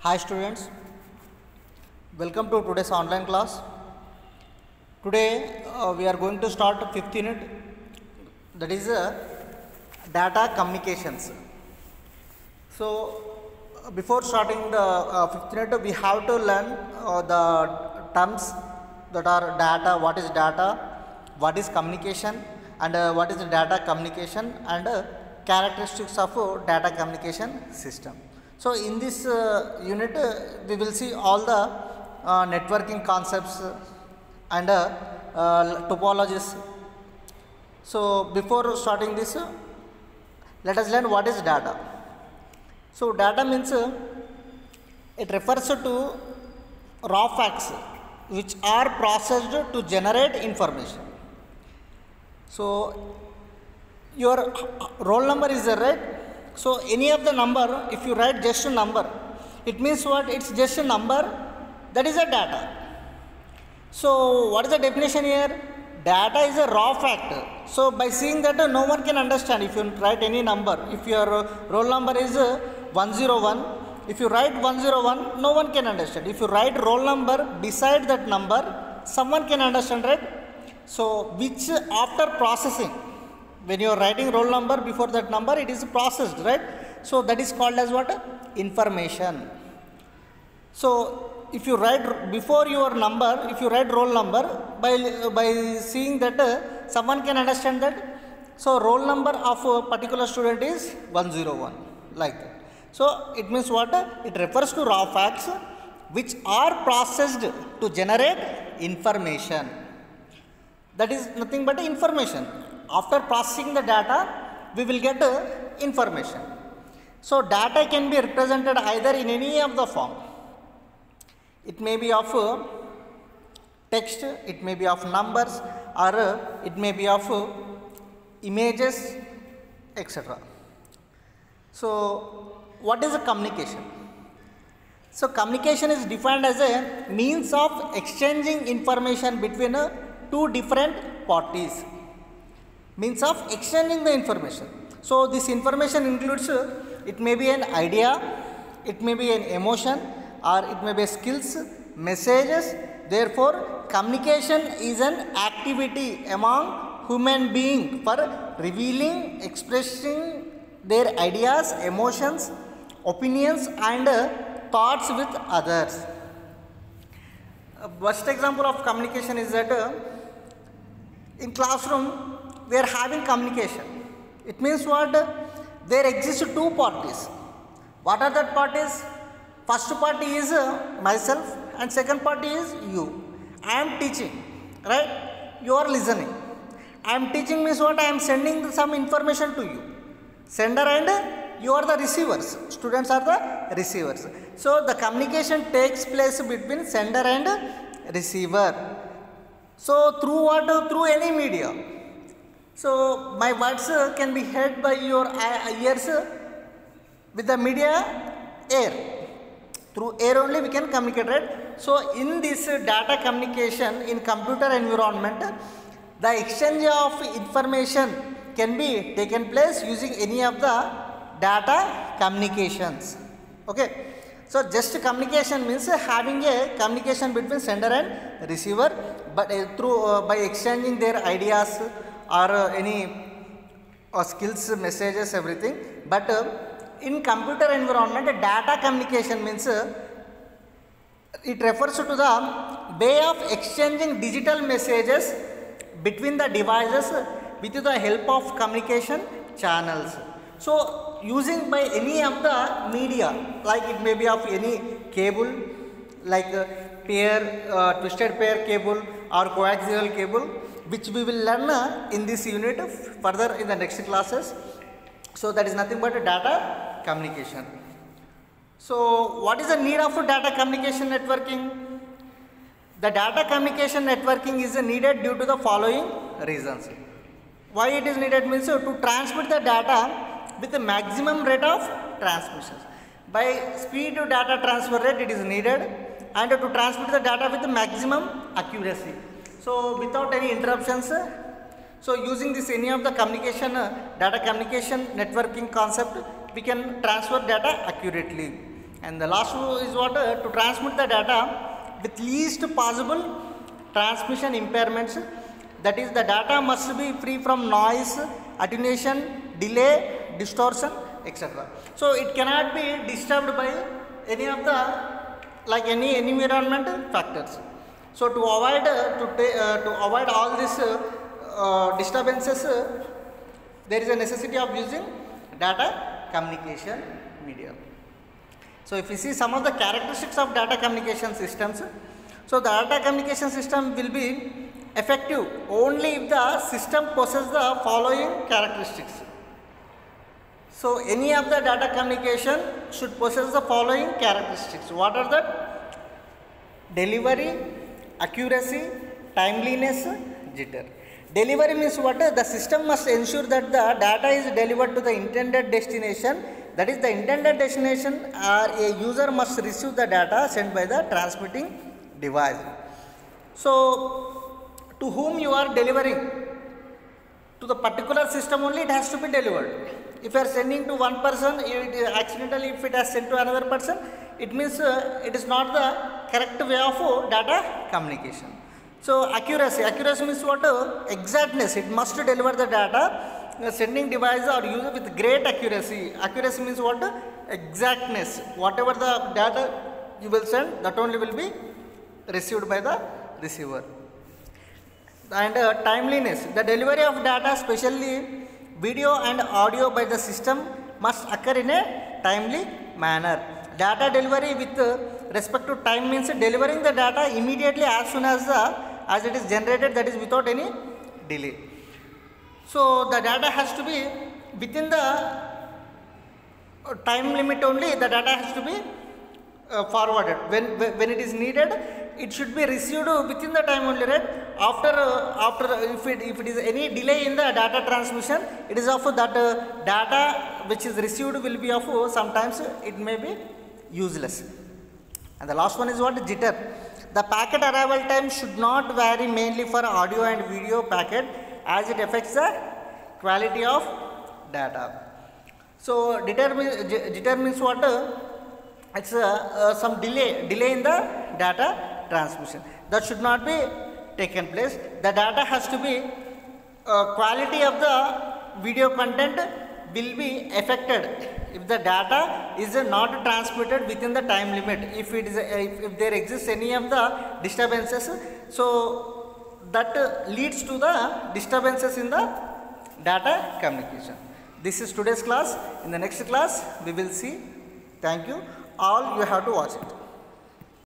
Hi students, welcome to today's online class. Today we are going to start fifth unit, that is data communications. So before starting the fifth unit, we have to learn the terms that are data, what is communication, and what is the data communication, and characteristics of data communication system. So in this unit we will see all the networking concepts and topologies. So before starting this, let us learn what is data. So data means it refers to raw facts which are processed to generate information. So your roll number is there, right? So any of the number, if you write just a number, it means what? It's just a number, that is a data. So what is the definition here? Data is a raw fact. So by seeing that, no one can understand if you write any number. If your roll number is 101, if you write 101, no one can understand. If you write roll number beside that number, someone can understand, right? So which after processing, when you are writing roll number before that number, it is processed, right? So that is called as what? Information. So if you write before your number, if you write roll number, by seeing that someone can understand that. So roll number of a particular student is 101, like that. So it means what? It refers to raw facts which are processed to generate information. That is nothing but information. After processing the data, we will get information. So data can be represented either in any of the form. It may be of text, it may be of numbers, or it may be of images, etc. So what is a communication? So communication is defined as a means of exchanging information between two different parties. Means of exchanging the information. So this information includes, it may be an idea, it may be an emotion, or it may be skills, messages. Therefore communication is an activity among human beings for revealing, expressing their ideas, emotions, opinions, and thoughts with others. First example of communication is that in classroom we are having communication. It means what? There exist two parties. What are that parties? First party is myself, and second party is you. I am teaching, right? You are listening. I am teaching means what? I am sending some information to you. Sender and you are the receivers. Students are the receivers. So the communication takes place between sender and receiver. So through what? Through any media. So my words can be heard by your ears with the media air. Through air only we can communicate, right? So in this data communication in computer environment, the exchange of information can be taken place using any of the data communications. Okay. So just communication means having a communication between sender and receiver, but through by exchanging their ideas or any skills, messages, everything. But in computer environment, data communication means it refers to the way of exchanging digital messages between the devices with the help of communication channels. So using by any of the media, like it may be of any cable, like pair, twisted pair cable or coaxial cable, which we will learn in this unit further in the next classes. So that is nothing but data communication. So what is the need of data communication networking? The data communication networking is needed due to the following reasons. Why it is needed means to transmit the data with the maximum rate of transmission. By speed to data transfer rate it is needed, and to transmit the data with the maximum accuracy. So without any interruptions. So using this any of the communication data communication networking concept, we can transfer data accurately. And the last one is what? To transmit the data with least possible transmission impairments. That is, the data must be free from noise, attenuation, delay, distortion, etc. So it cannot be disturbed by any of the any environmental factors. So to avoid all these disturbances, there is a necessity of using data communication medium. So if you see some of the characteristics of data communication systems, so the data communication system will be effective only if the system possesses the following characteristics. So any of the data communication should possess the following characteristics. What are that? Delivery, accuracy, timeliness, jitter. Delivery means what? The system must ensure that the data is delivered to the intended destination. That is, the intended destination, or a user must receive the data sent by the transmitting device. So to whom you are delivering? To the particular system only it has to be delivered. If you are sending to one person, accidentally if it has sent to another person, it means it is not the correct way of data communication. So accuracy means what? Exactness. It must deliver the data. Sending device or user with great accuracy. Accuracy means what? Exactness. Whatever the data you will send, that only will be received by the receiver. And timeliness. The delivery of data, especially video and audio by the system, must occur in a timely manner. Data delivery with respect to time means delivering the data immediately as soon as it is generated, that is without any delay. So the data has to be within the time limit only. The data has to be forwarded. When it is needed, it should be received within the time only, right? After if it is any delay in the data transmission, it is of that data which is received will be of sometimes it may be useless. And the last one is what? Jitter. The packet arrival time should not vary mainly for audio and video packet, as it affects the quality of data. So jitter means what? It's some delay in the data transmission. That should not be taken place. The data has to be quality of the video content will be affected if the data is not transmitted within the time limit. If there exists any of the disturbances, so that leads to the disturbances in the data communication. This is today's class. In the next class we will see. Thank you. All you have to watch it.